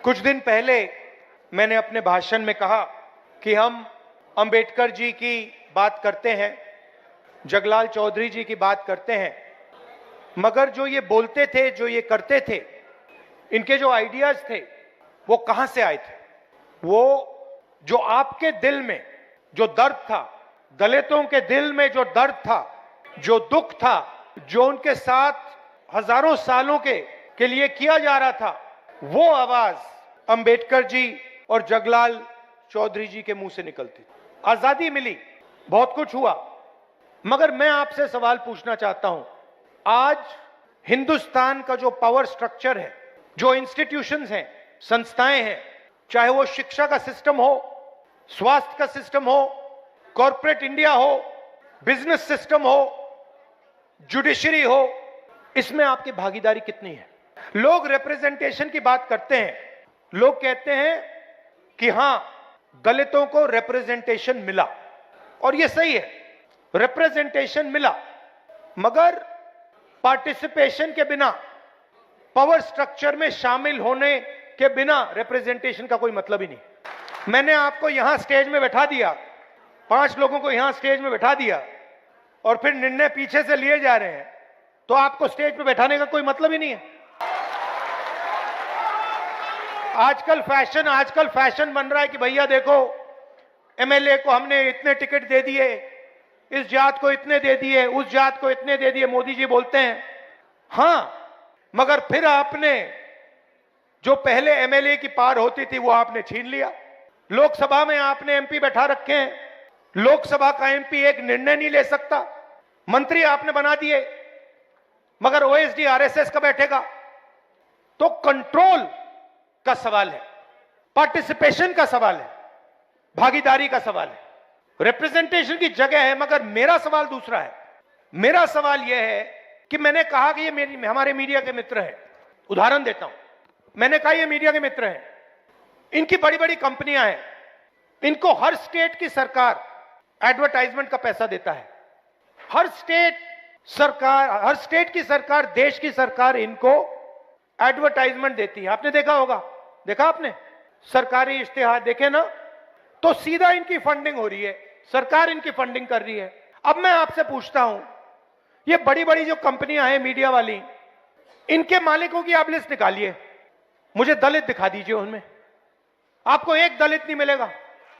कुछ दिन पहले मैंने अपने भाषण में कहा कि हम अंबेडकर जी की बात करते हैं, जगलाल चौधरी जी की बात करते हैं, मगर जो ये बोलते थे, जो ये करते थे, इनके जो आइडियाज थे वो कहां से आए थे? वो जो आपके दिल में जो दर्द था, दलितों के दिल में जो दर्द था, जो दुख था, जो उनके साथ हजारों सालों के लिए किया जा रहा था, वो आवाज अंबेडकर जी और जगलाल चौधरी जी के मुंह से निकलती। आजादी मिली, बहुत कुछ हुआ, मगर मैं आपसे सवाल पूछना चाहता हूं, आज हिंदुस्तान का जो पावर स्ट्रक्चर है, जो इंस्टीट्यूशंस हैं, संस्थाएं हैं, चाहे वो शिक्षा का सिस्टम हो, स्वास्थ्य का सिस्टम हो, कॉर्पोरेट इंडिया हो, बिजनेस सिस्टम हो, जुडिशरी हो, इसमें आपकी भागीदारी कितनी है? लोग रिप्रेजेंटेशन की बात करते हैं, लोग कहते हैं कि हां, दलितों को रिप्रेजेंटेशन मिला और ये सही है, रिप्रेजेंटेशन मिला, मगर पार्टिसिपेशन के बिना, पावर स्ट्रक्चर में शामिल होने के बिना रिप्रेजेंटेशन का कोई मतलब ही नहीं। मैंने आपको यहां स्टेज में बैठा दिया, 5 लोगों को यहां स्टेज में बैठा दिया और फिर निर्णय पीछे से लिए जा रहे हैं, तो आपको स्टेज पे बैठाने का कोई मतलब ही नहीं है। आजकल फैशन बन रहा है कि भैया देखो, एमएलए को हमने इतने टिकट दे दिए, इस जात को इतने दे दिए, उस जात को इतने दे दिए, मोदी जी बोलते हैं। हां, मगर फिर आपने जो पहले एमएलए की पार होती थी वो आपने छीन लिया। लोकसभा में आपने एमपी बैठा रखे हैं, लोकसभा का एमपी एक निर्णय नहीं ले सकता, मंत्री आपने बना दिए, मगर ओएसडी आरएसएस का बैठेगा। तो कंट्रोल का सवाल है, पार्टिसिपेशन का सवाल है, भागीदारी का सवाल है, रिप्रेजेंटेशन की जगह है, मगर मेरा सवाल दूसरा है। मेरा सवाल यह है कि मैंने कहा कि ये हमारे मीडिया के मित्र हैं। उदाहरण देता हूं, मैंने कहा ये मीडिया के मित्र हैं, इनकी बड़ी बड़ी कंपनियां हैं, इनको हर स्टेट की सरकार एडवर्टाइजमेंट का पैसा देता है, हर स्टेट की सरकार, देश की सरकार इनको एडवर्टाइजमेंट देती है। आपने देखा होगा, देखा आपने सरकारी इश्तिहार देखे ना, तो सीधा इनकी फंडिंग हो रही है, सरकार इनकी फंडिंग कर रही है। अब मैं आपसे पूछता हूं, ये बड़ी बड़ी जो कंपनियां हैं मीडिया वाली, इनके मालिकों की आप लिस्ट निकालिए, मुझे दलित दिखा दीजिए, उनमें आपको एक दलित नहीं मिलेगा।